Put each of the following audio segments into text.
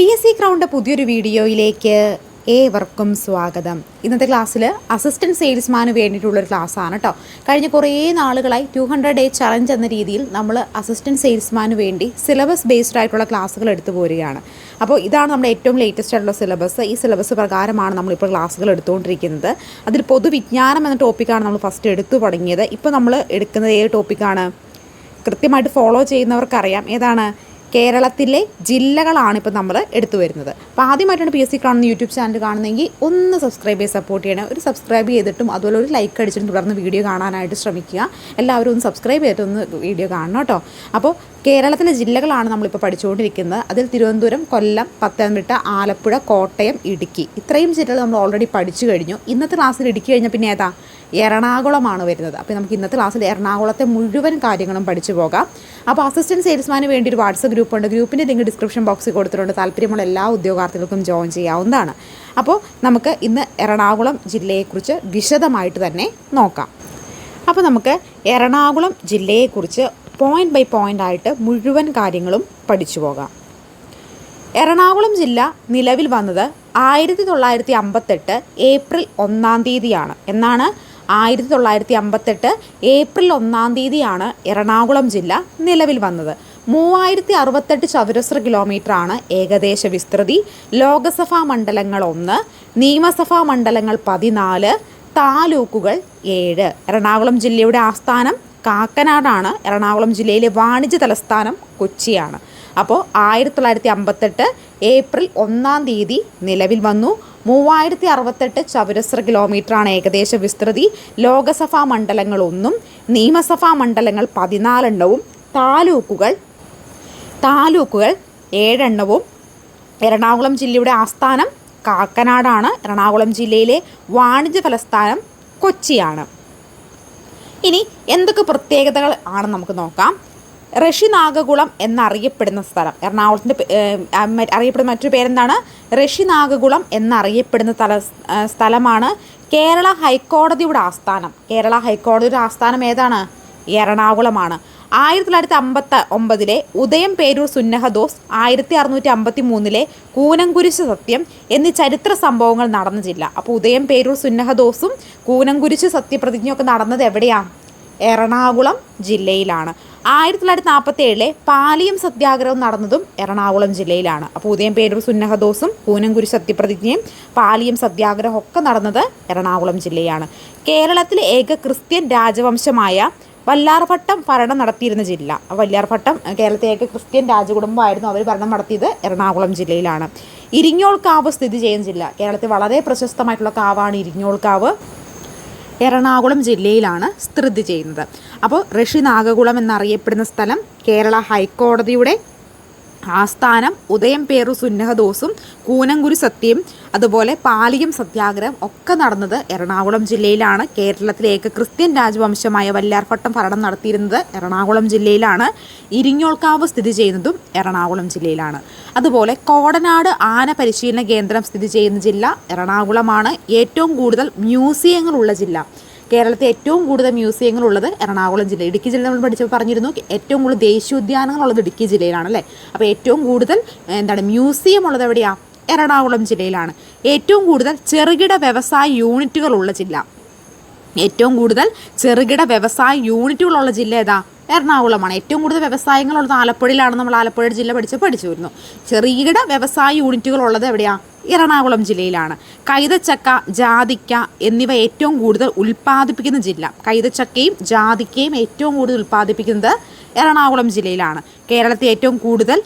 PSC crowned പുതിയൊരു വീഡിയോയിലേക്ക് ഏവർക്കും സ്വാഗതം. ഇന്നത്തെ ക്ലാസ്സിൽ അസിസ്റ്റൻറ്റ് സെയിൽസ്മാന് വേണ്ടിയിട്ടുള്ളൊരു ക്ലാസ്സാണ് കേട്ടോ. കഴിഞ്ഞ കുറേ നാളുകളായി 200 ഡേ ചലഞ്ച് എന്ന രീതിയിൽ നമ്മൾ അസിസ്റ്റൻറ്റ് സെയിൽസ്മാന് വേണ്ടി സിലബസ് ബേസ്ഡ് ആയിട്ടുള്ള ക്ലാസ്സുകൾ എടുത്തു പോരുകയാണ്. അപ്പോൾ ഇതാണ് നമ്മുടെ ഏറ്റവും ലേറ്റസ്റ്റ് ആയിട്ടുള്ള സിലബസ്. ഈ സിലബസ് പ്രകാരമാണ് നമ്മളിപ്പോൾ ക്ലാസ്സുകൾ എടുത്തുകൊണ്ടിരിക്കുന്നത്. അതിൽ പൊതുവിജ്ഞാനം എന്ന ടോപ്പിക്കാണ് നമ്മൾ ഫസ്റ്റ് എടുത്തു തുടങ്ങിയത്. ഇപ്പോൾ നമ്മൾ എടുക്കുന്നത് ഏത് ടോപ്പിക്കാണ്? കൃത്യമായിട്ട് ഫോളോ ചെയ്യുന്നവർക്കറിയാം. ഏതാണ്? കേരളത്തിലെ ജില്ലകളാണ് ഇപ്പോൾ നമ്മൾ എടുത്തു വരുന്നത്. അപ്പോൾ ആദ്യമായിട്ടാണ് PSC കാണുന്ന യൂട്യൂബ് ചാനൽ കാണുന്നതെങ്കിൽ ഒന്ന് സബ്സ്ക്രൈബ് ചെയ്ത് സപ്പോർട്ട് ചെയ്യണം. ഒരു സബ്സ്ക്രൈബ് ചെയ്തിട്ടും അതുപോലെ ഒരു ലൈക്ക് അടിച്ചിട്ടും തുടർന്ന് വീഡിയോ കാണാനായിട്ട് ശ്രമിക്കുക. എല്ലാവരും ഒന്ന് സബ്സ്ക്രൈബ് ചെയ്തിട്ടൊന്ന് വീഡിയോ കാണണം കേട്ടോ. അപ്പോൾ കേരളത്തിലെ ജില്ലകളാണ് നമ്മളിപ്പോൾ പഠിച്ചുകൊണ്ടിരിക്കുന്നത്. അതിൽ തിരുവനന്തപുരം, കൊല്ലം, പത്തനംതിട്ട, ആലപ്പുഴ, കോട്ടയം, ഇടുക്കി ഇത്രയും ജില്ലകൾ നമ്മൾ ഓൾറെഡി പഠിച്ചു കഴിഞ്ഞു. ഇന്നത്തെ ക്ലാസ്സിൽ ഇടുക്കി കഴിഞ്ഞാൽ പിന്നെ ഏതാ? എറണാകുളമാണ് വരുന്നത്. അപ്പോൾ നമുക്ക് ഇന്നത്തെ ക്ലാസ്സിൽ എറണാകുളത്തെ മുഴുവൻ കാര്യങ്ങളും പഠിച്ചു പോകാം. അപ്പോൾ അസിസ്റ്റൻറ്റ് സെയിൽസ്മാന് വേണ്ടി ഒരു വാട്സപ്പ് ഗ്രൂപ്പുണ്ട്. ഗ്രൂപ്പിൻ്റെ ലിങ്ക് ഡിസ്ക്രിപ്ഷൻ ബോക്സിൽ കൊടുത്തിട്ടുണ്ട്. താല്പര്യമുള്ള എല്ലാ ഉദ്യോഗാർത്ഥികൾക്കും ജോയിൻ ചെയ്യാവുന്നതാണ്. അപ്പോൾ നമുക്ക് ഇന്ന് എറണാകുളം ജില്ലയെക്കുറിച്ച് വിശദമായിട്ട് തന്നെ നോക്കാം. അപ്പോൾ നമുക്ക് എറണാകുളം ജില്ലയെക്കുറിച്ച് പോയിൻ്റ് ബൈ പോയിൻ്റ് ആയിട്ട് മുഴുവൻ കാര്യങ്ങളും പഠിച്ചു പോകാം. എറണാകുളം ജില്ല നിലവിൽ വന്നത് 1958 ഏപ്രിൽ 1 തീയതിയാണ്. എന്നാണ് 1958 ഏപ്രിൽ 1 എറണാകുളം ജില്ല നിലവിൽ വന്നത്. 3068 ചതുരശ്ര കിലോമീറ്ററാണ് ഏകദേശ വിസ്തൃതി. ലോകസഭാ മണ്ഡലങ്ങൾ 1, നിയമസഭാ മണ്ഡലങ്ങൾ 14, താലൂക്കുകൾ 7. എറണാകുളം ജില്ലയുടെ ആസ്ഥാനം കാക്കനാടാണ്. എറണാകുളം ജില്ലയിലെ വാണിജ്യ തലസ്ഥാനം കൊച്ചിയാണ്. അപ്പോൾ 1958 ഏപ്രിൽ 1 തീയതി നിലവിൽ വന്നു. 3068 ചതുരശ്ര കിലോമീറ്ററാണ് ഏകദേശ വിസ്തൃതി. ലോകസഭാ മണ്ഡലങ്ങൾ 1, നിയമസഭാ മണ്ഡലങ്ങൾ 14 താലൂക്കുകൾ 7. എറണാകുളം ജില്ലയുടെ ആസ്ഥാനം കാക്കനാടാണ്. എറണാകുളം ജില്ലയിലെ വാണിജ്യ തലസ്ഥാനം കൊച്ചിയാണ്. ഇനി എന്തൊക്കെ പ്രത്യേകതകൾ ആണ് നമുക്ക് നോക്കാം. ഋഷിനാഗകുളം എന്നറിയപ്പെടുന്ന സ്ഥലം, എറണാകുളത്തിൻ്റെ അറിയപ്പെടുന്ന മറ്റൊരു പേരെന്താണ്? ഋഷിനാഗകുളം എന്നറിയപ്പെടുന്ന സ്ഥലമാണ് കേരള ഹൈക്കോടതിയുടെ ആസ്ഥാനം. കേരള ഹൈക്കോടതിയുടെ ആസ്ഥാനം ഏതാണ്? എറണാകുളമാണ്. 1959 ഉദയം പേരൂർ സുന്നഹദോസ്, 1653 കൂനംകുരിശ് സത്യം എന്നീ ചരിത്ര സംഭവങ്ങൾ നടന്ന ജില്ല. അപ്പോൾ ഉദയം പേരൂർ സുന്നഹദോസും കൂനംകുരിശ് സത്യപ്രതിജ്ഞയൊക്കെ നടന്നത് എവിടെയാണ്? എറണാകുളം ജില്ലയിലാണ്. 1947 പാലിയം സത്യാഗ്രഹം നടന്നതും എറണാകുളം ജില്ലയിലാണ്. അപ്പോൾ ഉദയം പേരൂർ സുന്നഹദോസും കൂനംകുരിശ് സത്യപ്രതിജ്ഞയും പാലിയം സത്യാഗ്രഹം ഒക്കെ നടന്നത് എറണാകുളം ജില്ലയാണ്. കേരളത്തിലെ ഏക ക്രിസ്ത്യൻ രാജവംശമായ വല്ലാർഭട്ടം ഭരണം നടത്തിയിരുന്ന ജില്ല. വല്ലാർഭട്ടം കേരളത്തിലെ ഏക ക്രിസ്ത്യൻ രാജകുടുംബമായിരുന്നു. അവർ ഭരണം നടത്തിയത് എറണാകുളം ജില്ലയിലാണ്. ഇരിങ്ങോൾക്കാവ് സ്ഥിതി ചെയ്യുന്ന ജില്ല. കേരളത്തിൽ വളരെ പ്രശസ്തമായിട്ടുള്ള കാവാണ് ഇരിങ്ങോൾക്കാവ്. എറണാകുളം ജില്ലയിലാണ് സ്ഥിതി ചെയ്യുന്നത്. അപ്പോൾ ഋഷിനാഗകുളം എന്നറിയപ്പെടുന്ന സ്ഥലം, കേരള ഹൈക്കോടതിയുടെ ആസ്ഥാനം, ഉദയം പേരൂർ സുന്നഹദോസും കൂനംകുരി സത്യം, അതുപോലെ പാലിയം സത്യാഗ്രഹം ഒക്കെ നടന്നത് എറണാകുളം ജില്ലയിലാണ്. കേരളത്തിലെ ഏക ക്രിസ്ത്യൻ രാജവംശമായ വല്ലാർഭട്ടം ഭരണം നടത്തിയിരുന്നത് എറണാകുളം ജില്ലയിലാണ്. ഇരിങ്ങോൾക്കാവ് സ്ഥിതി ചെയ്യുന്നതും എറണാകുളം ജില്ലയിലാണ്. അതുപോലെ കോടനാട് ആന പരിശീലന കേന്ദ്രം സ്ഥിതി ചെയ്യുന്ന ജില്ല എറണാകുളമാണ്. ഏറ്റവും കൂടുതൽ മ്യൂസിയങ്ങളുള്ള ജില്ല. കേരളത്തിൽ ഏറ്റവും കൂടുതൽ മ്യൂസിയങ്ങളുള്ളത് എറണാകുളം ജില്ല. ഇടുക്കി ജില്ല നമ്മൾ പഠിച്ചപ്പോൾ പറഞ്ഞിരുന്നു ഏറ്റവും കൂടുതൽ ദേശീയോദ്യാനങ്ങളുള്ളത് ഇടുക്കി ജില്ലയിലാണ് അല്ലേ. അപ്പോൾ ഏറ്റവും കൂടുതൽ മ്യൂസിയം ഉള്ളത് എവിടെയാണ്? എറണാകുളം ജില്ലയിലാണ്. ഏറ്റവും കൂടുതൽ ചെറുകിട വ്യവസായ യൂണിറ്റുകളുള്ള ജില്ല. ഏറ്റവും കൂടുതൽ ചെറുകിട വ്യവസായ യൂണിറ്റുകളുള്ള ജില്ല ഏതാ? എറണാകുളമാണ്. ഏറ്റവും കൂടുതൽ വ്യവസായങ്ങളുള്ളത് ആലപ്പുഴയിലാണ്. നമ്മൾ ആലപ്പുഴ ജില്ല പഠിച്ചു വരുന്നു. ചെറുകിട വ്യവസായ യൂണിറ്റുകളുള്ളത് എവിടെയാണ്? എറണാകുളം ജില്ലയിലാണ്. കൈതച്ചക്ക, ജാതിക്ക എന്നിവ ഏറ്റവും കൂടുതൽ ഉൽപ്പാദിപ്പിക്കുന്ന ജില്ല. കൈതച്ചക്കയും ജാതിക്കയും ഏറ്റവും കൂടുതൽ ഉൽപ്പാദിപ്പിക്കുന്നത് എറണാകുളം ജില്ലയിലാണ്. കേരളത്തിൽ ഏറ്റവും കൂടുതൽ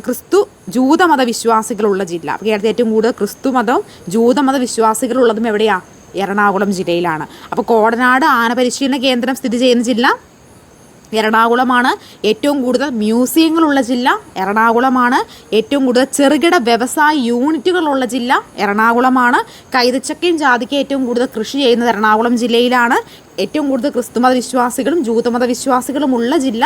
ക്രിസ്തു ജൂതമത വിശ്വാസികളുള്ള ജില്ല. കേരളത്തിൽ ഏറ്റവും കൂടുതൽ ക്രിസ്തു മതവും ജൂതമത വിശ്വാസികളുള്ളതും എവിടെയാണ്? എറണാകുളം ജില്ലയിലാണ്. അപ്പോൾ കോടനാട് ആന പരിശീലന കേന്ദ്രം സ്ഥിതി ചെയ്യുന്ന ജില്ല എറണാകുളമാണ്. ഏറ്റവും കൂടുതൽ മ്യൂസിയങ്ങളുള്ള ജില്ല എറണാകുളമാണ്. ഏറ്റവും കൂടുതൽ ചെറുകിട വ്യവസായ യൂണിറ്റുകളുള്ള ജില്ല എറണാകുളമാണ്. കൈതച്ചക്കയും ജാതിക്കയും ഏറ്റവും കൂടുതൽ കൃഷി ചെയ്യുന്നത് എറണാകുളം ജില്ലയിലാണ്. ഏറ്റവും കൂടുതൽ ക്രിസ്തുമത വിശ്വാസികളും ജൂതമത വിശ്വാസികളും ഉള്ള ജില്ല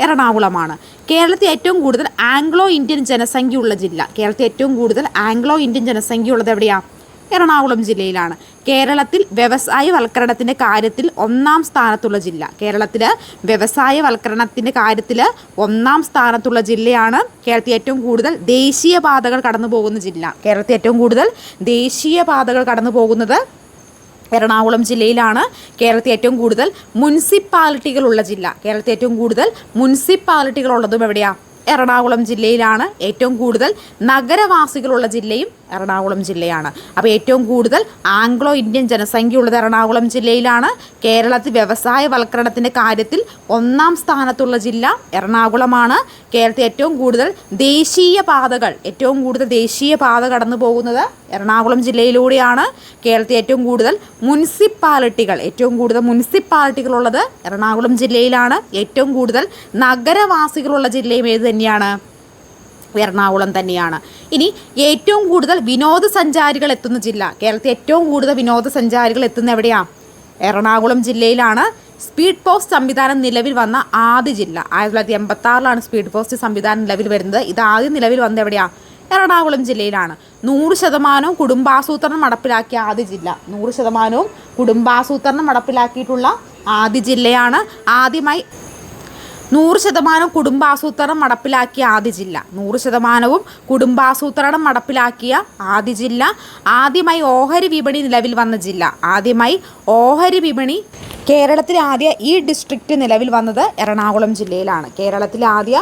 എറണാകുളമാണ്. കേരളത്തിൽ ഏറ്റവും കൂടുതൽ ആംഗ്ലോ ഇന്ത്യൻ ജനസംഖ്യ ഉള്ള ജില്ല. കേരളത്തിൽ ഏറ്റവും കൂടുതൽ ആംഗ്ലോ ഇന്ത്യൻ ജനസംഖ്യ ഉള്ളത് എവിടെയാണ്? എറണാകുളം ജില്ലയിലാണ്. കേരളത്തിൽ വ്യവസായവൽക്കരണത്തിൻ്റെ കാര്യത്തിൽ ഒന്നാം സ്ഥാനത്തുള്ള ജില്ല. കേരളത്തിൽ വ്യവസായവൽക്കരണത്തിൻ്റെ കാര്യത്തിൽ ഒന്നാം സ്ഥാനത്തുള്ള ജില്ലയാണ്. കേരളത്തിൽ ഏറ്റവും കൂടുതൽ ദേശീയപാതകൾ കടന്നു പോകുന്ന ജില്ല. കേരളത്തിൽ ഏറ്റവും കൂടുതൽ ദേശീയപാതകൾ കടന്നു പോകുന്നത് എറണാകുളം ജില്ലയിലാണ്. കേരളത്തിൽ ഏറ്റവും കൂടുതൽ മുനിസിപ്പാലിറ്റികളുള്ള ജില്ല. കേരളത്തിൽ ഏറ്റവും കൂടുതൽ മുനിസിപ്പാലിറ്റികളുള്ളതും എവിടെയാണ്? എറണാകുളം ജില്ലയിലാണ്. ഏറ്റവും കൂടുതൽ നഗരവാസികളുള്ള ജില്ലയും എറണാകുളം ജില്ലയാണ്. അപ്പോൾ ഏറ്റവും കൂടുതൽ ആംഗ്ലോ ഇന്ത്യൻ ജനസംഖ്യയുള്ളത് എറണാകുളം ജില്ലയിലാണ്. കേരളത്തിൽ വ്യവസായവൽക്കരണത്തിൻ്റെ കാര്യത്തിൽ ഒന്നാം സ്ഥാനത്തുള്ള ജില്ല എറണാകുളമാണ്. കേരളത്തിൽ ഏറ്റവും കൂടുതൽ ദേശീയപാത കടന്നു പോകുന്നത് എറണാകുളം ജില്ലയിലൂടെയാണ്. കേരളത്തിൽ ഏറ്റവും കൂടുതൽ മുനിസിപ്പാലിറ്റികളുള്ളത് എറണാകുളം ജില്ലയിലാണ്. ഏറ്റവും കൂടുതൽ നഗരവാസികളുള്ള ജില്ലയും ഏത് തന്നെയാണ്? എറണാകുളം തന്നെയാണ്. ഇനി ഏറ്റവും കൂടുതൽ വിനോദസഞ്ചാരികൾ എത്തുന്ന ജില്ല. കേരളത്തിൽ ഏറ്റവും കൂടുതൽ വിനോദസഞ്ചാരികൾ എത്തുന്ന എവിടെയാണ്? എറണാകുളം ജില്ലയിലാണ്. സ്പീഡ് പോസ്റ്റ് സംവിധാനം നിലവിൽ വന്ന ആദ്യ ജില്ല 1986 സ്പീഡ് പോസ്റ്റ് സംവിധാനം നിലവിൽ വരുന്നത്. ഇത് ആദ്യം നിലവിൽ വന്നത് എവിടെയാണ്? എറണാകുളം ജില്ലയിലാണ്. 100% കുടുംബാസൂത്രണം നടപ്പിലാക്കിയ ആദ്യ ജില്ല. 100% കുടുംബാസൂത്രണം നടപ്പിലാക്കിയിട്ടുള്ള ആദ്യ ജില്ലയാണ്. 100% കുടുംബാസൂത്രണം നടപ്പിലാക്കിയ ആദ്യ ജില്ല. 100% കുടുംബാസൂത്രണം നടപ്പിലാക്കിയ ആദ്യ ജില്ല. ആദ്യമായി ഓഹരി വിപണി നിലവിൽ വന്ന ജില്ല. കേരളത്തിലെ ആദ്യ ഈ ഡിസ്ട്രിക്റ്റ് നിലവിൽ വന്നത് എറണാകുളം ജില്ലയിലാണ്. കേരളത്തിലെ ആദ്യ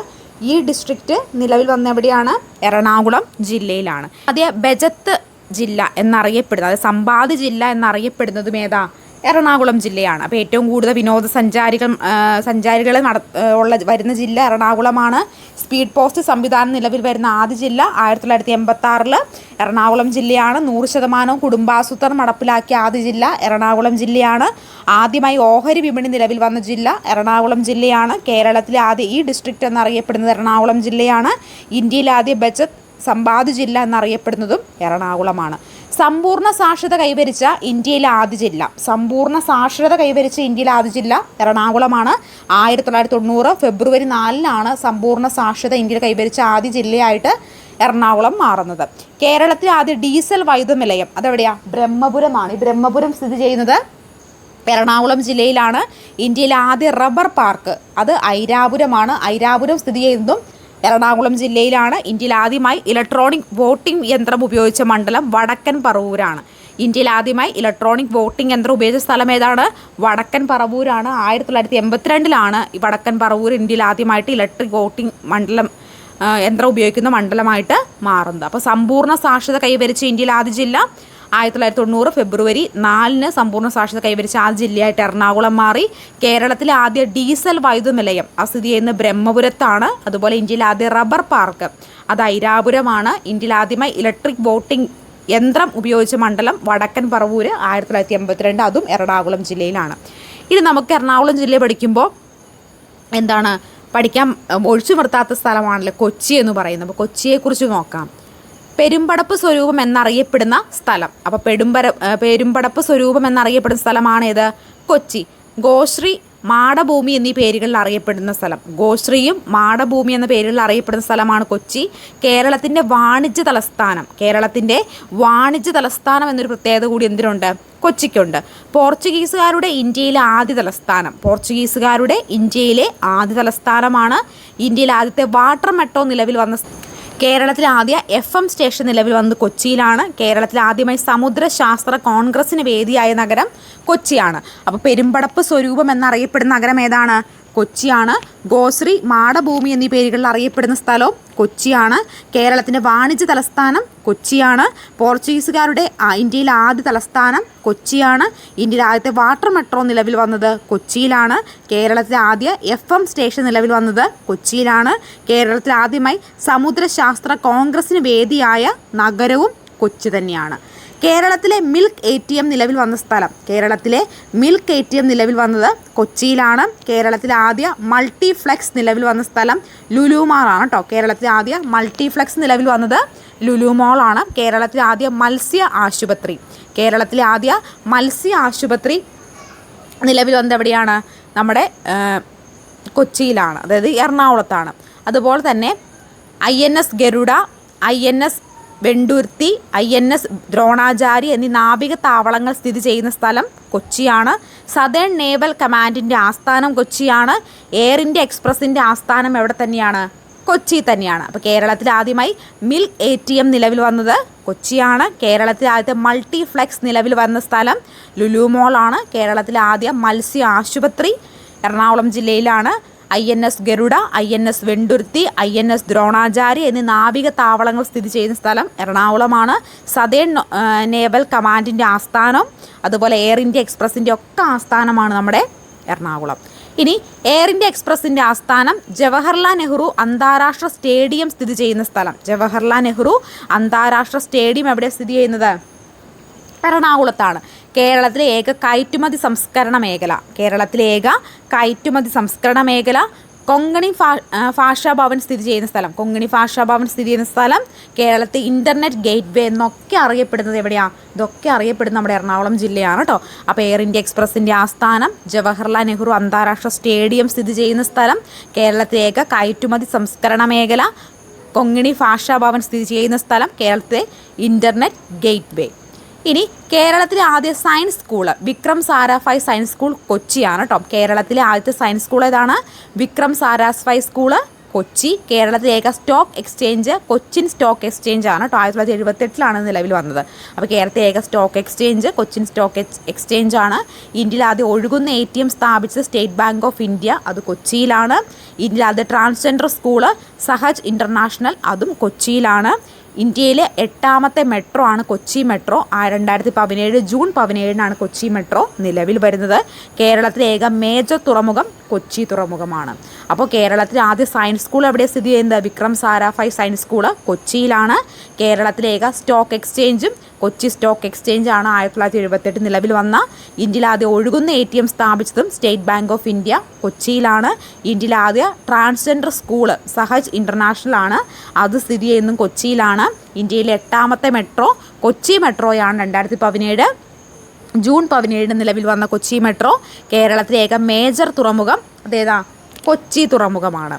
ഈ ഡിസ്ട്രിക്റ്റ് നിലവിൽ വന്ന എവിടെയാണ്? എറണാകുളം ജില്ലയിലാണ്. ആദ്യ ബജറ്റ് ജില്ല എന്നറിയപ്പെടുന്നത്, അതായത് സമ്പാദ്യ ജില്ല എന്നറിയപ്പെടുന്നതും ഏതാ? എറണാകുളം ജില്ലയാണ്. അപ്പോൾ ഏറ്റവും കൂടുതൽ സഞ്ചാരികൾ വരുന്ന ജില്ല എറണാകുളമാണ്. സ്പീഡ് പോസ്റ്റ് സംവിധാനം നിലവിൽ വരുന്ന ആദ്യ ജില്ല 1986 എറണാകുളം ജില്ലയാണ്. 100% കുടുംബാസൂത്രണം നടപ്പിലാക്കിയ ആദ്യ ജില്ല എറണാകുളം ജില്ലയാണ്. ആദ്യമായി ഓഹരി വിപണി നിലവിൽ വന്ന ജില്ല എറണാകുളം ജില്ലയാണ്. കേരളത്തിലെ ആദ്യ ഈ ഡിസ്ട്രിക്റ്റ് എന്നറിയപ്പെടുന്നത് എറണാകുളം ജില്ലയാണ്. ഇന്ത്യയിലെ ആദ്യ ബജറ്റ് സമ്പാദ്യ ജില്ല എന്നറിയപ്പെടുന്നതും എറണാകുളമാണ്. സമ്പൂർണ്ണ സാക്ഷരത കൈവരിച്ച ഇന്ത്യയിലെ ആദ്യ ജില്ല എറണാകുളമാണ്. 1990 ഫെബ്രുവരി 4 സമ്പൂർണ്ണ സാക്ഷരത ഇന്ത്യയിൽ കൈവരിച്ച ആദ്യ ജില്ലയായിട്ട് എറണാകുളം മാറുന്നത്. കേരളത്തിലെ ആദ്യ ഡീസൽ വൈദ്യുത നിലയം അതെവിടെയാണ്? ബ്രഹ്മപുരമാണ്. ഈ ബ്രഹ്മപുരം സ്ഥിതി ചെയ്യുന്നത് എറണാകുളം ജില്ലയിലാണ്. ഇന്ത്യയിലെ ആദ്യ റബ്ബർ പാർക്ക് അത് ഐരാപുരമാണ്. ഐരാപുരം സ്ഥിതി ചെയ്യുന്നതും എറണാകുളം ജില്ലയിലാണ്. ഇന്ത്യയിൽ ആദ്യമായി ഇലക്ട്രോണിക് വോട്ടിംഗ് യന്ത്രം ഉപയോഗിച്ച മണ്ഡലം വടക്കൻ പറവൂരാണ്. ഇന്ത്യയിൽ ആദ്യമായി ഇലക്ട്രോണിക് വോട്ടിംഗ് യന്ത്രം ഉപയോഗിച്ച സ്ഥലം ഏതാണ്? വടക്കൻ പറവൂരാണ്. 1982 ഈ വടക്കൻ പറവൂർ ഇന്ത്യയിൽ ആദ്യമായിട്ട് ഇലക്ട്രിക് വോട്ടിംഗ് യന്ത്രം ഉപയോഗിക്കുന്ന മണ്ഡലമായിട്ട് മാറുന്നത്. അപ്പോൾ സമ്പൂർണ്ണ സാക്ഷരത കൈവരിച്ച ഇന്ത്യയിൽ ആദ്യ ജില്ല 1990 ഫെബ്രുവരി 4 സമ്പൂർണ്ണ സാക്ഷരത കൈവരിച്ച ആദ്യ ജില്ലയായിട്ട് എറണാകുളം മാറി. കേരളത്തിലെ ആദ്യ ഡീസൽ വൈദ്യുത നിലയം സ്ഥിതി ചെയ്യുന്ന ബ്രഹ്മപുരത്താണ്. അതുപോലെ ഇന്ത്യയിലെ ആദ്യ റബ്ബർ പാർക്ക് അത് ഐരാപുരമാണ്. ഇന്ത്യയിൽ ആദ്യമായി ഇലക്ട്രിക് വോട്ടിംഗ് യന്ത്രം ഉപയോഗിച്ച മണ്ഡലം വടക്കൻ പറവൂര് 1982 അതും എറണാകുളം ജില്ലയിലാണ്. ഇനി നമുക്ക് എറണാകുളം ജില്ലയിൽ പഠിക്കുമ്പോൾ പഠിക്കാൻ ഒഴിച്ചു നിർത്താത്ത സ്ഥലമാണല്ലോ കൊച്ചി എന്ന് പറയുന്നത്. അപ്പോൾ കൊച്ചിയെക്കുറിച്ച് നോക്കാം. പെരുമ്പടപ്പ് സ്വരൂപം എന്നറിയപ്പെടുന്ന സ്ഥലം. അപ്പോൾ പെരുമ്പടപ്പ് സ്വരൂപം എന്നറിയപ്പെടുന്ന സ്ഥലമാണേത്? കൊച്ചി. ഗോശ്രീ, മാടഭൂമി എന്നീ പേരുകളിൽ അറിയപ്പെടുന്ന സ്ഥലം. ഗോശ്രീയും മാടഭൂമി എന്ന പേരുകളിൽ അറിയപ്പെടുന്ന സ്ഥലമാണ് കൊച്ചി. കേരളത്തിൻ്റെ വാണിജ്യ തലസ്ഥാനം എന്നൊരു പ്രത്യേകത കൂടി എന്തിനുണ്ട്? കൊച്ചിക്കുണ്ട്. പോർച്ചുഗീസുകാരുടെ ഇന്ത്യയിലെ ആദ്യ തലസ്ഥാനമാണ്. ഇന്ത്യയിലെ ആദ്യത്തെ വാട്ടർ മെട്രോ നിലവിൽ വന്ന കേരളത്തിലെ ആദ്യ FM സ്റ്റേഷൻ നിലവിൽ വന്നത് കൊച്ചിയിലാണ്. കേരളത്തിൽ ആദ്യമായി സമുദ്രശാസ്ത്ര കോൺഗ്രസിന് വേദിയായ നഗരം കൊച്ചിയാണ്. അപ്പോൾ പെരുമ്പടപ്പ് സ്വരൂപം എന്നറിയപ്പെടുന്ന നഗരം ഏതാണ്? കൊച്ചിയാണ്. ഗോശ്രീ, മാടഭൂമി എന്നീ പേരുകളിൽ അറിയപ്പെടുന്ന സ്ഥലവും കൊച്ചിയാണ്. കേരളത്തിൻ്റെ വാണിജ്യ തലസ്ഥാനം കൊച്ചിയാണ്. പോർച്ചുഗീസുകാരുടെ ഇന്ത്യയിലെ ആദ്യ തലസ്ഥാനം കൊച്ചിയാണ്. ഇന്ത്യയിലെ ആദ്യത്തെ വാട്ടർ മെട്രോ നിലവിൽ വന്നത് കൊച്ചിയിലാണ്. കേരളത്തിലെ ആദ്യ FM സ്റ്റേഷൻ നിലവിൽ വന്നത് കൊച്ചിയിലാണ്. കേരളത്തിൽ ആദ്യമായി സമുദ്രശാസ്ത്ര കോൺഗ്രസിന് വേദിയായ നഗരവും കൊച്ചി തന്നെയാണ്. കേരളത്തിലെ മിൽക്ക് ATM നിലവിൽ വന്ന സ്ഥലം. കേരളത്തിലെ മിൽക്ക് ATM നിലവിൽ വന്നത് കൊച്ചിയിലാണ്. കേരളത്തിലെ ആദ്യ മൾട്ടിപ്ലെക്സ് നിലവിൽ വന്ന സ്ഥലം ലുലു മാളാണ് കേട്ടോ. കേരളത്തിലെ ആദ്യ മൾട്ടിപ്ലെക്സ് നിലവിൽ വന്നത് ലുലു മാളാണ്. കേരളത്തിലെ ആദ്യ മത്സ്യ ആശുപത്രി നിലവിൽ വന്നത് എവിടെയാണ്? നമ്മുടെ കൊച്ചിയിലാണ്, അതായത് എറണാകുളത്താണ്. അതുപോലെ തന്നെ INS Garuda, INS Venduruthy, INS ദ്രോണാചാരി എന്നീ നാവിക താവളങ്ങൾ സ്ഥിതി ചെയ്യുന്ന സ്ഥലം കൊച്ചിയാണ്. സതേൺ നേവൽ കമാൻഡിൻ്റെ ആസ്ഥാനം കൊച്ചിയാണ്. എയർ ഇന്ത്യ എക്സ്പ്രസിൻ്റെ ആസ്ഥാനം എവിടെ തന്നെയാണ്? കൊച്ചി തന്നെയാണ്. അപ്പോൾ കേരളത്തിൽ ആദ്യമായി മിൽക്ക് ATM നിലവിൽ വന്നത് കൊച്ചിയാണ്. കേരളത്തിൽ ആദ്യത്തെ മൾട്ടിഫ്ലെക്സ് നിലവിൽ വന്ന സ്ഥലം ലുലു മോളാണ്. കേരളത്തിലെ ആദ്യ മത്സ്യ ആശുപത്രി എറണാകുളം ജില്ലയിലാണ്. INS Garuda, INS Venduruthy, INS ദ്രോണാചാരി എന്നീ നാവിക താവളങ്ങൾ സ്ഥിതി ചെയ്യുന്ന സ്ഥലം എറണാകുളമാണ്. സതേൺ നേവൽ കമാൻഡിൻ്റെ ആസ്ഥാനം അതുപോലെ എയർ ഇന്ത്യ എക്സ്പ്രസിൻ്റെ ഒക്കെ ആസ്ഥാനമാണ് നമ്മുടെ എറണാകുളം. ഇനി എയർ ഇന്ത്യ എക്സ്പ്രസിൻ്റെ ആസ്ഥാനം ജവഹർലാൽ നെഹ്റു അന്താരാഷ്ട്ര സ്റ്റേഡിയം സ്ഥിതി ചെയ്യുന്ന സ്ഥലം. ജവഹർലാൽ നെഹ്റു അന്താരാഷ്ട്ര സ്റ്റേഡിയം എവിടെ സ്ഥിതി ചെയ്യുന്നത്? എറണാകുളത്താണ്. കേരളത്തിലെ ഏക കയറ്റുമതി സംസ്കരണ മേഖല കൊങ്കണി ഭാഷാ ഭവൻ സ്ഥിതി ചെയ്യുന്ന സ്ഥലം കേരളത്തിൽ ഇൻ്റർനെറ്റ് ഗേറ്റ് വേ എന്നൊക്കെ അറിയപ്പെടുന്നത് എവിടെയാണ്? ഇതൊക്കെ അറിയപ്പെടുന്നത് നമ്മുടെ എറണാകുളം ജില്ലയാണ് കേട്ടോ. അപ്പോൾ എയർ ഇന്ത്യ എക്സ്പ്രസിൻ്റെ ആസ്ഥാനം ജവഹർലാൽ നെഹ്റു അന്താരാഷ്ട്ര സ്റ്റേഡിയം സ്ഥിതി ചെയ്യുന്ന സ്ഥലം കേരളത്തിലെ ഏക കയറ്റുമതി സംസ്കരണ മേഖല കൊങ്കണി ഭാഷാ ഭവൻ സ്ഥിതി ചെയ്യുന്ന സ്ഥലം കേരളത്തിലെ ഇൻ്റർനെറ്റ് ഗേറ്റ് വേ. ഇനി കേരളത്തിലെ ആദ്യ science school Vikram Sarabhai science school കൊച്ചിയാണ് കേട്ടോ. കേരളത്തിലെ ആദ്യത്തെ സയൻസ് സ്കൂൾ ഏതാണ്? വിക്രം സാരാഭായ് സ്കൂള് കൊച്ചി. കേരളത്തിലെ ഏക stock exchange Cochin stock exchange ആണ് കേട്ടോ. 1978 നിലവിൽ വന്നത്. അപ്പോൾ കേരളത്തിലെ ഏക stock exchange Cochin stock exchange ആണ്. ഇന്ത്യയിൽ ആദ്യം ഒഴുകുന്ന ATM സ്ഥാപിച്ചത് സ്റ്റേറ്റ് ബാങ്ക് ഓഫ് ഇന്ത്യ, അത് കൊച്ചിയിലാണ്. ഇന്ത്യയിൽ ആദ്യ ട്രാൻസ്ജെൻഡർ സ്കൂള് സഹജ് ഇൻ്റർനാഷണൽ, അതും കൊച്ചിയിലാണ്. ഇന്ത്യയിലെ 8ാമത്തെ മെട്രോ ആണ് Kochi metro. 2017 June 17 Kochi metro നിലവിൽ വരുന്നത്. കേരളത്തിലെ ഏക മേജർ തുറമുഖം കൊച്ചി തുറമുഖമാണ്. അപ്പോൾ കേരളത്തിലെ ആദ്യ സയൻസ് സ്കൂൾ എവിടെ സ്ഥിതി ചെയ്യുന്നത്? വിക്രം സാരാഭായ് സയൻസ് സ്കൂള് കൊച്ചിയിലാണ്. കേരളത്തിലെ ഏക സ്റ്റോക്ക് എക്സ്ചേഞ്ചും കൊച്ചി സ്റ്റോക്ക് എക്സ്ചേഞ്ച് ആണ്. 1978 നിലവിൽ വന്ന. ഇന്ത്യയിൽ ആദ്യം ഒഴുകുന്ന ATM സ്ഥാപിച്ചതും സ്റ്റേറ്റ് ബാങ്ക് ഓഫ് ഇന്ത്യ കൊച്ചിയിലാണ്. ഇന്ത്യയിൽ ആദ്യ ട്രാൻസ്ജെൻഡർ സ്കൂള് സഹജ് ഇൻ്റർനാഷണൽ ആണ്, അത് സ്ഥിതി ചെയ്യുന്നതും കൊച്ചിയിലാണ്. ഇന്ത്യയിലെ 8ാമത്തെ മെട്രോ കൊച്ചി മെട്രോയാണ്. 2017 ജൂൺ 17 നിലവിൽ വന്ന കൊച്ചി മെട്രോ. കേരളത്തിലെ ഏക മേജർ തുറമുഖം അതേതാ? കൊച്ചി തുറമുഖമാണ്.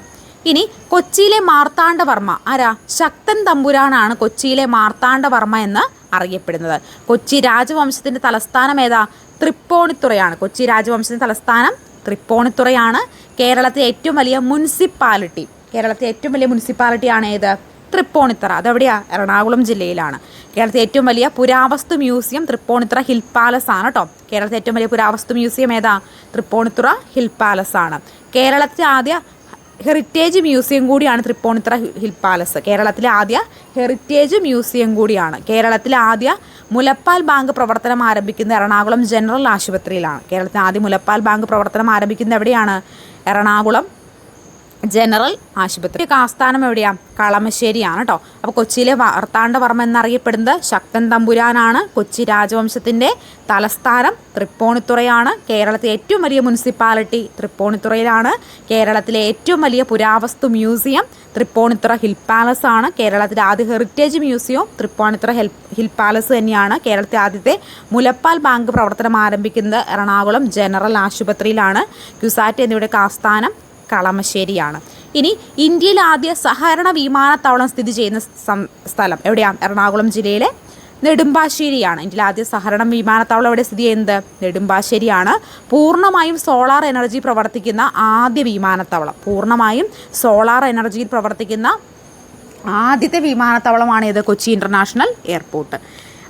ഇനി കൊച്ചിയിലെ മാർത്താണ്ഡവർമ്മ ആരാ? ശക്തൻ തമ്പുരാനാണ് കൊച്ചിയിലെ മാർത്താണ്ഡവർമ്മ എന്ന് അറിയപ്പെടുന്നത്. കൊച്ചി രാജവംശത്തിൻ്റെ തലസ്ഥാനം ഏതാ? തൃപ്പൂണിത്തുറയാണ്. കൊച്ചി രാജവംശത്തിൻ്റെ തലസ്ഥാനം തൃപ്പൂണിത്തുറയാണ്. കേരളത്തിലെ ഏറ്റവും വലിയ മുനിസിപ്പാലിറ്റിയാണ് ഏത്? തൃപ്പൂണിത്തുറ. അതെവിടെയാണ്? എറണാകുളം ജില്ലയിലാണ്. കേരളത്തിലെ ഏറ്റവും വലിയ പുരാവസ്തു മ്യൂസിയം തൃപ്പൂണിത്തുറ ഹിൽ പാലസ് ആണ് കേട്ടോ. കേരളത്തിലെ ഏറ്റവും വലിയ പുരാവസ്തു മ്യൂസിയം ഏതാ? തൃപ്പൂണിത്തുറ ഹിൽ പാലസ് ആണ്. കേരളത്തിലെ ആദ്യ ഹെറിറ്റേജ് മ്യൂസിയം കൂടിയാണ് തൃപ്പൂണിത്തുറ ഹിൽ പാലസ്. കേരളത്തിലെ ആദ്യ ഹെറിറ്റേജ് മ്യൂസിയം കൂടിയാണ്. കേരളത്തിലെ ആദ്യ മുലപ്പാൽ ബാങ്ക് പ്രവർത്തനം ആരംഭിക്കുന്നത് എറണാകുളം ജനറൽ ആശുപത്രിയിലാണ്. കേരളത്തിലെ ആദ്യ മുലപ്പാൽ ബാങ്ക് പ്രവർത്തനം ആരംഭിക്കുന്നത് എവിടെയാണ്? എറണാകുളം ജനറൽ ആശുപത്രി. ആസ്ഥാനം എവിടെയാണ്? കളമശ്ശേരിയാണ് കേട്ടോ. അപ്പോൾ കൊച്ചിയിലെ മാർത്താണ്ഡവർമ്മ എന്നറിയപ്പെടുന്നത് ശക്തൻ തമ്പുരാനാണ്. കൊച്ചി രാജവംശത്തിൻ്റെ തലസ്ഥാനം തൃപ്പൂണിത്തുറയാണ്. കേരളത്തിലെ ഏറ്റവും വലിയ മുനിസിപ്പാലിറ്റി തൃപ്പൂണിത്തുറയിലാണ്. കേരളത്തിലെ ഏറ്റവും വലിയ പുരാവസ്തു മ്യൂസിയം തൃപ്പൂണിത്തുറ ഹിൽ പാലസ് ആണ്. കേരളത്തിലെ ആദ്യ heritage museum Tripunithura hill palace തന്നെയാണ്. കേരളത്തിലെ ആദ്യത്തെ മുലപ്പാൽ ബാങ്ക് പ്രവർത്തനം ആരംഭിക്കുന്നത് എറണാകുളം ജനറൽ ആശുപത്രിയിലാണ്. ക്യുസാറ്റ് എന്നിവയുടെ ആസ്ഥാനം കളമശ്ശേരിയാണ്. ഇനി ഇന്ത്യയിൽ ആദ്യ സഹകരണ വിമാനത്താവളം സ്ഥിതി ചെയ്യുന്ന സ്ഥലം എവിടെയാണ്? എറണാകുളം ജില്ലയിലെ നെടുമ്പാശ്ശേരിയാണ്. ഇന്ത്യയിലെ ആദ്യ സഹകരണ വിമാനത്താവളം എവിടെ സ്ഥിതി ചെയ്യുന്നത്? നെടുമ്പാശ്ശേരിയാണ്. പൂർണ്ണമായും സോളാർ എനർജി പ്രവർത്തിക്കുന്ന ആദ്യ വിമാനത്താവളമാണ് ഇത്? Kochi international airport.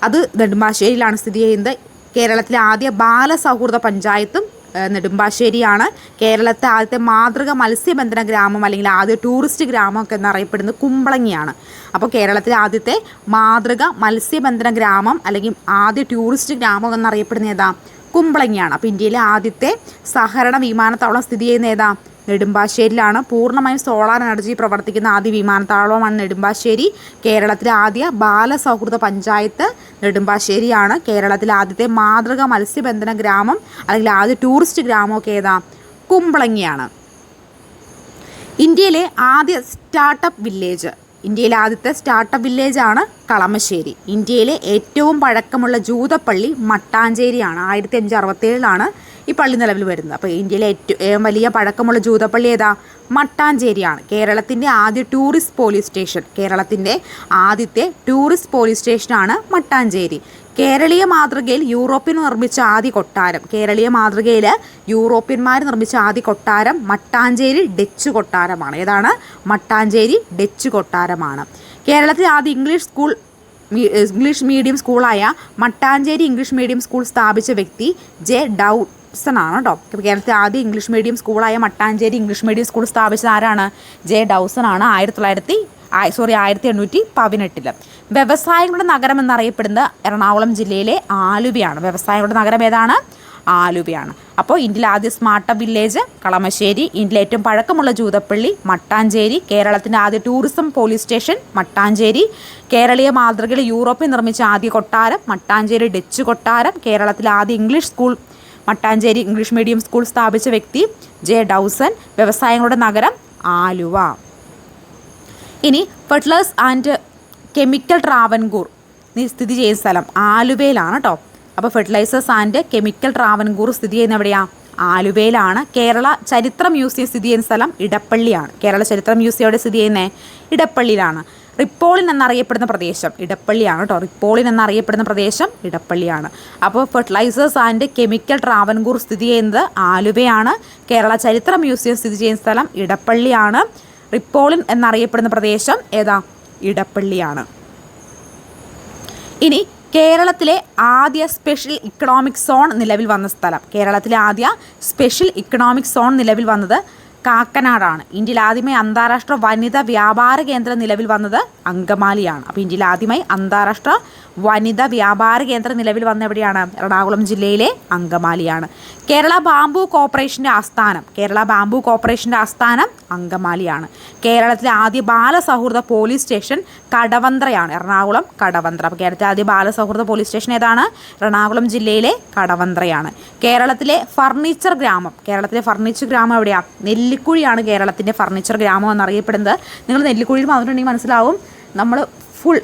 അത് നെടുമ്പാശ്ശേരിയിലാണ് സ്ഥിതി ചെയ്യുന്നത്. കേരളത്തിലെ ആദ്യ ബാലസൗഹൃദ പഞ്ചായത്തും നെടുമ്പാശ്ശേരിയാണ്. കേരളത്തെ ആദ്യത്തെ മാതൃക മത്സ്യബന്ധന ഗ്രാമം അല്ലെങ്കിൽ ആദ്യ ടൂറിസ്റ്റ് ഗ്രാമമൊക്കെ എന്നറിയപ്പെടുന്നത് കുമ്പളങ്ങിയാണ്. അപ്പോൾ കേരളത്തിലെ ആദ്യത്തെ മാതൃക മത്സ്യബന്ധന ഗ്രാമം അല്ലെങ്കിൽ ആദ്യ ടൂറിസ്റ്റ് ഗ്രാമം എന്നറിയപ്പെടുന്നത് ഏതാ? കുമ്പളങ്ങിയാണ്. അപ്പോൾ ഇന്ത്യയിലെ ആദ്യത്തെ സഹകരണ വിമാനത്താവളം സ്ഥിതി ചെയ്യുന്ന ഏതാ? നെടുമ്പാശ്ശേരിയിലാണ്. പൂർണ്ണമായും സോളാർ എനർജി പ്രവർത്തിക്കുന്ന ആദ്യ വിമാനത്താവളമാണ് നെടുമ്പാശ്ശേരി. കേരളത്തിലെ ആദ്യ ബാലസൗഹൃദ പഞ്ചായത്ത് നെടുമ്പാശ്ശേരിയാണ്. കേരളത്തിലെ ആദ്യത്തെ മാതൃക മത്സ്യബന്ധന ഗ്രാമം അല്ലെങ്കിൽ ആദ്യ ടൂറിസ്റ്റ് ഗ്രാമമൊക്കെ ഏതാ? കുമ്പളങ്ങിയാണ്. ഇന്ത്യയിലെ ആദ്യത്തെ സ്റ്റാർട്ടപ്പ് വില്ലേജാണ് കളമശ്ശേരി. ഇന്ത്യയിലെ ഏറ്റവും പഴക്കമുള്ള ജൂതപ്പള്ളി മട്ടാഞ്ചേരിയാണ്. 1567 ഈ പള്ളി നിലവിൽ വരുന്നത്. അപ്പോൾ ഇന്ത്യയിലെ ഏറ്റവും വലിയ പഴക്കമുള്ള ജൂതപ്പള്ളി ഏതാ? മട്ടാഞ്ചേരിയാണ്. കേരളത്തിൻ്റെ ആദ്യ ടൂറിസ്റ്റ് പോലീസ് സ്റ്റേഷൻ, കേരളത്തിൻ്റെ ആദ്യത്തെ ടൂറിസ്റ്റ് പോലീസ് സ്റ്റേഷനാണ് മട്ടാഞ്ചേരി. കേരളീയ മാതൃകയിൽ യൂറോപ്യൻ നിർമ്മിച്ച ആദ്യ കൊട്ടാരം, കേരളീയ മാതൃകയിൽ യൂറോപ്യന്മാർ നിർമ്മിച്ച ആദ്യ കൊട്ടാരം മട്ടാഞ്ചേരി ഡച്ച് കൊട്ടാരമാണ്. ഏതാണ്? മട്ടാഞ്ചേരി ഡച്ച് കൊട്ടാരമാണ്. കേരളത്തിൽ ആദ്യ ഇംഗ്ലീഷ് മീഡിയം സ്കൂളായ മട്ടാഞ്ചേരി ഇംഗ്ലീഷ് മീഡിയം സ്കൂൾ സ്ഥാപിച്ച വ്യക്തി ജെ ഡൗസൺ ആണ് കേട്ടോ. കേരളത്തിൽ ആദ്യ ഇംഗ്ലീഷ് മീഡിയം സ്കൂളായ മട്ടാഞ്ചേരി ഇംഗ്ലീഷ് മീഡിയം സ്കൂൾ സ്ഥാപിച്ചത് ആരാണ്? ജെ ഡൗസൺ ആണ്. 1818. വ്യവസായങ്ങളുടെ നഗരം എന്നറിയപ്പെടുന്നത് എറണാകുളം ജില്ലയിലെ ആലുവയാണ്. വ്യവസായങ്ങളുടെ നഗരം ഏതാണ്? ആലുവയാണ്. അപ്പോൾ ഇന്ത്യയിലെ ആദ്യ സ്മാർട്ട് വില്ലേജ് കളമശ്ശേരി, ഇന്ത്യയിലെ ഏറ്റവും പഴക്കമുള്ള ജൂതപ്പള്ളി മട്ടാഞ്ചേരി, കേരളത്തിൻ്റെ ആദ്യ ടൂറിസം പോലീസ് സ്റ്റേഷൻ മട്ടാഞ്ചേരി, കേരളീയ മാതൃകയിൽ യൂറോപ്പിൽ നിർമ്മിച്ച ആദ്യ കൊട്ടാരം മട്ടാഞ്ചേരി ഡച്ച് കൊട്ടാരം, കേരളത്തിലെ ആദ്യ English school Mattancherry English medium school സ്ഥാപിച്ച വ്യക്തി ജെ ഡൗസൺ, വ്യവസായങ്ങളുടെ നഗരം ആലുവ. ഇനി ഫെർട്ടിലൈസേഴ്സ് ആൻഡ് കെമിക്കൽ ട്രാവൻകൂർ സ്ഥിതി ചെയ്യുന്ന സ്ഥലം ആലുവയിലാണ് കേട്ടോ. അപ്പോൾ ഫെർട്ടിലൈസേഴ്സ് ആൻഡ് കെമിക്കൽ ട്രാവൻകൂർ സ്ഥിതി ചെയ്യുന്ന എവിടെയാണ്? ആലുവയിലാണ്. കേരള ചരിത്ര മ്യൂസിയം സ്ഥിതി ചെയ്യുന്ന സ്ഥലം ഇടപ്പള്ളിയാണ്. കേരള ചരിത്ര മ്യൂസിയം എവിടെ സ്ഥിതി ചെയ്യുന്നത്? ഇടപ്പള്ളിയിലാണ്. റിപ്പോളിൻ എന്നറിയപ്പെടുന്ന പ്രദേശം ഇടപ്പള്ളിയാണ് കേട്ടോ. റിപ്പോളിൻ എന്നറിയപ്പെടുന്ന പ്രദേശം ഇടപ്പള്ളിയാണ്. അപ്പോൾ ഫെർട്ടിലൈസേഴ്സ് ആൻഡ് കെമിക്കൽ ട്രാവൻകൂർ സ്ഥിതി ചെയ്യുന്നത് ആലുവയാണ്. കേരള ചരിത്ര മ്യൂസിയം സ്ഥിതി ചെയ്യുന്ന സ്ഥലം ഇടപ്പള്ളിയാണ്. റിപ്പോളിൻ എന്നറിയപ്പെടുന്ന പ്രദേശം ഏതാ? ഇടപ്പള്ളിയാണ്. ഇനി കേരളത്തിലെ ആദ്യ സ്പെഷ്യൽ ഇക്കണോമിക് സോൺ നിലവിൽ വന്ന സ്ഥലം, കേരളത്തിലെ ആദ്യ സ്പെഷ്യൽ ഇക്കണോമിക് സോൺ നിലവിൽ വന്നത് കാക്കനാടാണ്. ഇന്ത്യയിൽ ആദ്യമായി അന്താരാഷ്ട്ര വനിതാ വ്യാപാര കേന്ദ്രം നിലവിൽ വന്നത് അങ്കമാലിയാണ്. അപ്പോൾ ഇന്ത്യയിൽ ആദ്യമായി അന്താരാഷ്ട്ര വനിതാ വ്യാപാര കേന്ദ്രം നിലവിൽ വന്ന എവിടെയാണ്? എറണാകുളം ജില്ലയിലെ അങ്കമാലിയാണ്. കേരള ബാംബു കോർപ്പറേഷൻ്റെ ആസ്ഥാനം അങ്കമാലിയാണ്. കേരളത്തിലെ ആദ്യ ബാലസൗഹൃദ പോലീസ് സ്റ്റേഷൻ കടവന്ത്രയാണ്. എറണാകുളം കടവന്ത്ര. അപ്പോൾ കേരളത്തിലെ ആദ്യ ബാലസൗഹൃദ പോലീസ് സ്റ്റേഷൻ ഏതാണ്? എറണാകുളം ജില്ലയിലെ കടവന്ത്രയാണ്. കേരളത്തിലെ ഫർണിച്ചർ ഗ്രാമം എവിടെയാണ്? നെല്ലിക്കുഴിയാണ് കേരളത്തിൻ്റെ ഫർണിച്ചർ ഗ്രാമം എന്നറിയപ്പെടുന്നത്. നിങ്ങൾ നെല്ലിക്കുഴിയിൽ വന്നിട്ടുണ്ടെങ്കിൽ മനസ്സിലാവും, നമ്മൾ ഫുൾ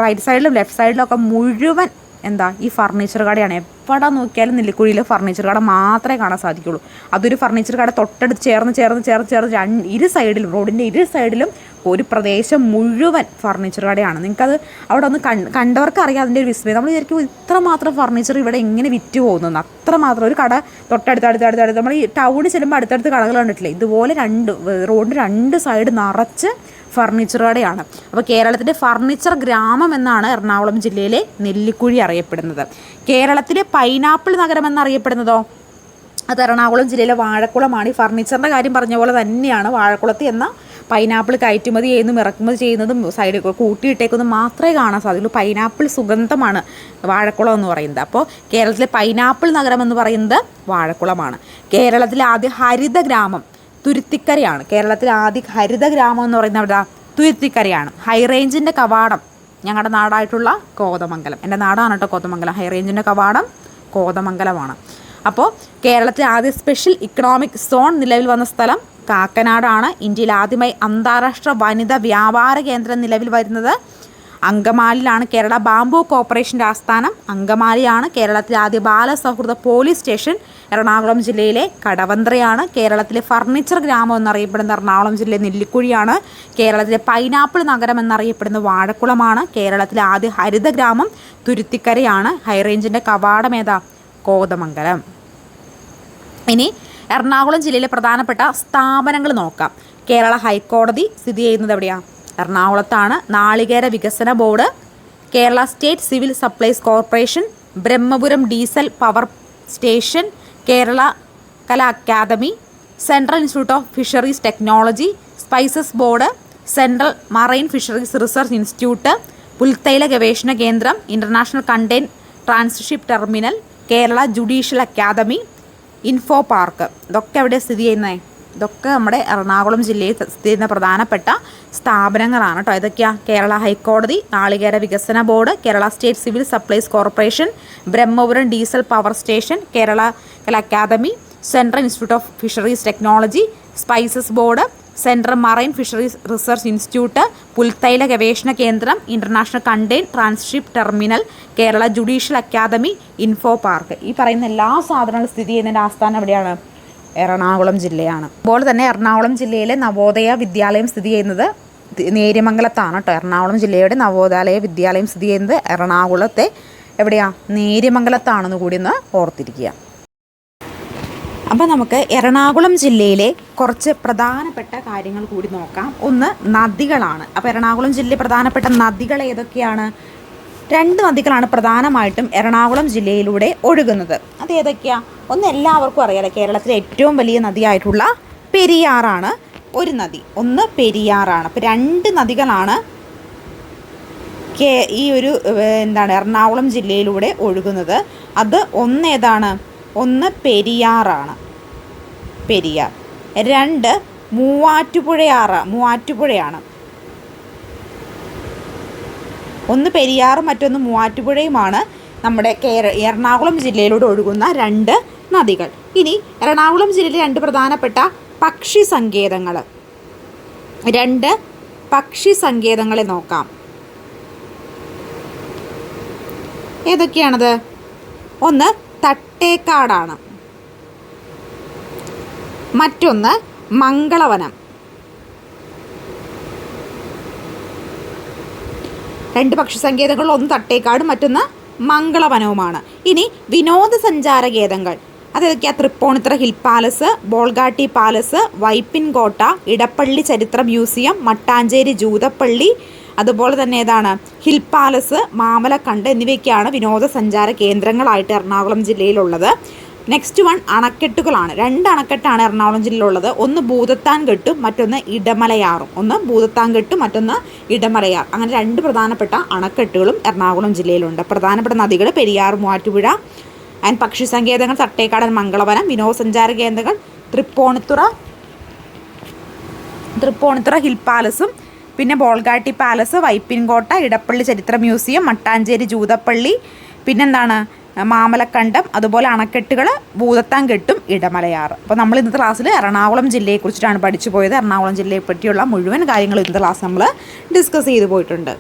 റൈറ്റ് സൈഡിലും ലെഫ്റ്റ് സൈഡിലും ഒക്കെ മുഴുവൻ ഈ ഫർണിച്ചർ കടയാണ്. എവിടെ നോക്കിയാലും നെല്ലിക്കുഴിയിൽ ഫർണിച്ചർ കട മാത്രമേ കാണാൻ സാധിക്കുള്ളൂ. അതൊരു ഫർണിച്ചർ കട തൊട്ടടുത്ത് ചേർന്ന് ഇരു സൈഡിലും, റോഡിൻ്റെ ഇരു സൈഡിലും ഒരു പ്രദേശം മുഴുവൻ ഫർണിച്ചർ കടയാണ്. നിങ്ങൾക്കത് അവിടെ ഒന്ന് കണ്ടവർക്ക് അറിയാം അതിൻ്റെ ഒരു വിസ്മയം. നമ്മൾ വിചാരിക്കും ഇത്രമാത്രം ഫർണിച്ചർ ഇവിടെ എങ്ങനെ വിറ്റ് പോകുന്നു, അത്രമാത്രം. ഒരു കട തൊട്ടടുത്ത് നമ്മൾ ഈ ടൗണിൽ ചെല്ലുമ്പോൾ അടുത്തടുത്ത് കടകൾ കണ്ടിട്ടില്ലേ, ഇതുപോലെ റോഡിൻ്റെ രണ്ട് സൈഡ് നിറച്ച് ഫർണിച്ചർ കടയാണ്. അപ്പോൾ കേരളത്തിൻ്റെ ഫർണിച്ചർ ഗ്രാമം എന്നാണ് എറണാകുളം ജില്ലയിലെ നെല്ലിക്കുഴി അറിയപ്പെടുന്നത്. കേരളത്തിലെ പൈനാപ്പിൾ നഗരം എന്നറിയപ്പെടുന്നതോ? അത് എറണാകുളം ജില്ലയിലെ വാഴക്കുളമാണ്. ഈ ഫർണിച്ചറിൻ്റെ കാര്യം പറഞ്ഞ പോലെ തന്നെയാണ് വാഴക്കുളത്ത് എന്ന പൈനാപ്പിൾ കയറ്റുമതി ചെയ്യുന്നതും ഇറക്കുമതി ചെയ്യുന്നതും സൈഡിൽ കൂട്ടിയിട്ടേക്കുന്നതും മാത്രമേ കാണാൻ സാധിക്കുള്ളൂ. പൈനാപ്പിൾ സുഗന്ധമാണ് വാഴക്കുളം എന്ന് പറയുന്നത്. അപ്പോൾ കേരളത്തിലെ പൈനാപ്പിൾ നഗരം എന്ന് പറയുന്നത് വാഴക്കുളമാണ്. കേരളത്തിലെ ആദ്യ ഹരിത ഗ്രാമം തുരുത്തിക്കരയാണ്. കേരളത്തിലെ ആദ്യ ഹരിത ഗ്രാമം എന്ന് പറയുന്നത് എവിടെ? തുരുത്തിക്കരയാണ്. ഹൈറേഞ്ചിൻ്റെ കവാടം ഞങ്ങളുടെ നാടായിട്ടുള്ള കോതമംഗലം, എൻ്റെ നാടാണ് കേട്ടോ കോതമംഗലം. ഹൈറേഞ്ചിൻ്റെ കവാടം കോതമംഗലമാണ്. അപ്പോൾ കേരളത്തിലെ ആദ്യ സ്പെഷ്യൽ ഇക്കണോമിക് സോൺ നിലവിൽ വന്ന സ്ഥലം കാക്കനാടാണ്. ഇന്ത്യയിൽ ആദ്യമായി അന്താരാഷ്ട്ര വനിതാ വ്യാപാര കേന്ദ്രം നിലവിൽ വരുന്നത് അങ്കമാലിയിലാണ്. കേരള ബാംബു കോർപ്പറേഷൻ്റെ ആസ്ഥാനം അങ്കമാലിയാണ്. കേരളത്തിലെ ആദ്യ ബാലസൗഹൃദ പോലീസ് സ്റ്റേഷൻ എറണാകുളം ജില്ലയിലെ കടവന്ത്രയാണ്. കേരളത്തിലെ ഫർണിച്ചർ ഗ്രാമം എന്നറിയപ്പെടുന്ന എറണാകുളം ജില്ലയിലെ നെല്ലിക്കുഴിയാണ്. കേരളത്തിലെ പൈനാപ്പിൾ നഗരം എന്നറിയപ്പെടുന്ന വാഴക്കുളമാണ്. കേരളത്തിലെ ആദ്യ ഹരിത ഗ്രാമം തുരുത്തിക്കരയാണ്. ഹൈറേഞ്ചിൻ്റെ കവാടം ഏതാ? കോതമംഗലം. ഇനി എറണാകുളം ജില്ലയിലെ പ്രധാനപ്പെട്ട സ്ഥാപനങ്ങൾ നോക്കാം. കേരള ഹൈക്കോടതി സ്ഥിതി ചെയ്യുന്നത് എവിടെയാണ്? എറണാകുളത്താണ്. നാളികേര വികസന board, Kerala state civil supplies corporation, Brahmapuram diesel power station, Kerala Kala academy, central institute of fisheries technology, spices board, central marine fisheries research institute, പുൽത്തൈല ഗവേഷണ കേന്ദ്രം, international container transship terminal, Kerala judicial academy, info park. ഇതൊക്കെ എവിടെ സ്ഥിതി ചെയ്യുന്നത്? ഇതൊക്കെ നമ്മുടെ എറണാകുളം ജില്ലയിൽ സ്ഥിതി ചെയ്യുന്ന പ്രധാനപ്പെട്ട സ്ഥാപനങ്ങളാണ് കേട്ടോ. ഇതൊക്കെയാണ് കേരള ഹൈക്കോടതി, നാളികേര വികസന board, Kerala state civil supplies corporation, Brahmapuram diesel power station, Kerala Kala academy, central institute of fisheries technology, spices board, central marine fisheries research institute, പുൽത്തൈല ഗവേഷണ കേന്ദ്രം, international container transship terminal, Kerala judicial academy, info park. ഈ പറയുന്ന എല്ലാ സാധനങ്ങളും സ്ഥിതി ചെയ്യുന്നതിൻ്റെ ആസ്ഥാനം എവിടെയാണ്? എറണാകുളം ജില്ലയാണ്. അതുപോലെ തന്നെ എറണാകുളം ജില്ലയിലെ നവോദയ വിദ്യാലയം സ്ഥിതി ചെയ്യുന്നത് നേര്യമംഗലത്താണ് കേട്ടോ. എറണാകുളം ജില്ലയുടെ നവോദയ വിദ്യാലയം സ്ഥിതി ചെയ്യുന്നത് എറണാകുളത്തെ എവിടെയാണ്? നേര്യമംഗലത്താണെന്ന് കൂടി ഒന്ന് ഓർത്തിരിക്കുക. അപ്പോൾ നമുക്ക് എറണാകുളം ജില്ലയിലെ കുറച്ച് പ്രധാനപ്പെട്ട കാര്യങ്ങൾ കൂടി നോക്കാം. ഒന്ന് നദികളാണ്. അപ്പോൾ എറണാകുളം ജില്ലയിൽ പ്രധാനപ്പെട്ട നദികൾ ഏതൊക്കെയാണ്? 2 നദികളാണ് പ്രധാനമായിട്ടും എറണാകുളം ജില്ലയിലൂടെ ഒഴുകുന്നത്. അത് ഏതൊക്കെയാണ്? ഒന്ന് എല്ലാവർക്കും അറിയാലോ, കേരളത്തിലെ ഏറ്റവും വലിയ നദിയായിട്ടുള്ള പെരിയാറാണ് ഒരു നദി. ഒന്ന് പെരിയാറാണ്. അപ്പോൾ 2 നദികളാണ് ഈ ഒരു എറണാകുളം ജില്ലയിലൂടെ ഒഴുകുന്നത്. അത് ഒന്ന് ഏതാണ്? ഒന്ന് പെരിയാറാണ്, പെരിയാർ. 2 മൂവാറ്റുപുഴയാണ്. ഒന്ന് പെരിയാറും മറ്റൊന്ന് മൂവാറ്റുപുഴയുമാണ് നമ്മുടെ എറണാകുളം ജില്ലയിലൂടെ ഒഴുകുന്ന 2 നദികൾ. ഇനി എറണാകുളം ജില്ലയിലെ 2 പ്രധാനപ്പെട്ട പക്ഷി സങ്കേതങ്ങൾ, 2 പക്ഷി സങ്കേതങ്ങളെ നോക്കാം. ഏതൊക്കെയാണത്? ഒന്ന് തട്ടേക്കാടാണ്, മറ്റൊന്ന് മംഗളവനം. 2 പക്ഷി സങ്കേതങ്ങളിൽ ഒന്ന് തട്ടേക്കാടും മറ്റൊന്ന് മംഗളവനവുമാണ്. ഇനി വിനോദസഞ്ചാര കേന്ദ്രങ്ങൾ അതൊക്കെയാണ് Tripunithura hill palace, Bolgatty palace, Vypin കോട്ട, ഇടപ്പള്ളി ചരിത്ര മ്യൂസിയം, മട്ടാഞ്ചേരി ജൂതപ്പള്ളി, അതുപോലെ തന്നെ ഏതാണ്? ഹിൽ പാലസ്, മാമലക്കണ്ട് എന്നിവയൊക്കെയാണ് വിനോദസഞ്ചാര കേന്ദ്രങ്ങളായിട്ട് എറണാകുളം ജില്ലയിലുള്ളത്. നെക്സ്റ്റ് വൺ അണക്കെട്ടുകളാണ്. 2 അണക്കെട്ടാണ് എറണാകുളം ജില്ലയിലുള്ളത്. ഒന്ന് ഭൂതത്താൻകെട്ടും മറ്റൊന്ന് ഇടമലയാറും. ഒന്ന് ഭൂതത്താൻകെട്ടും മറ്റൊന്ന് ഇടമലയാർ. അങ്ങനെ 2 പ്രധാനപ്പെട്ട അണക്കെട്ടുകളും എറണാകുളം ജില്ലയിലുണ്ട്. പ്രധാനപ്പെട്ട നദികൾ പെരിയാർ, മൂവാറ്റുപുഴ. ആൻഡ് പക്ഷി സങ്കേതങ്ങൾ തട്ടേക്കാട്, മംഗളവനം. വിനോദസഞ്ചാര കേന്ദ്രങ്ങൾ തൃപ്പൂണിത്തുറ ഹിൽ പാലസും പിന്നെ ബോൾഗാട്ടി പാലസ്, വൈപ്പിൻകോട്ട, ഇടപ്പള്ളി ചരിത്ര മ്യൂസിയം, മട്ടാഞ്ചേരി ജൂതപ്പള്ളി, പിന്നെന്താണ്? മാമലക്കണ്ടം, അതുപോലെ അണക്കെട്ടുകൾ ഭൂതത്താൻകെട്ടും ഇടമലയാർ. അപ്പോൾ നമ്മൾ ഇന്നത്തെ ക്ലാസ്സിൽ എറണാകുളം ജില്ലയെക്കുറിച്ചിട്ടാണ് പഠിച്ചു പോയത്. എറണാകുളം ജില്ലയെ പറ്റിയുള്ള മുഴുവൻ കാര്യങ്ങളും ഇന്നത്തെ ക്ലാസ് നമ്മൾ ഡിസ്കസ് ചെയ്തു പോയിട്ടുണ്ട്.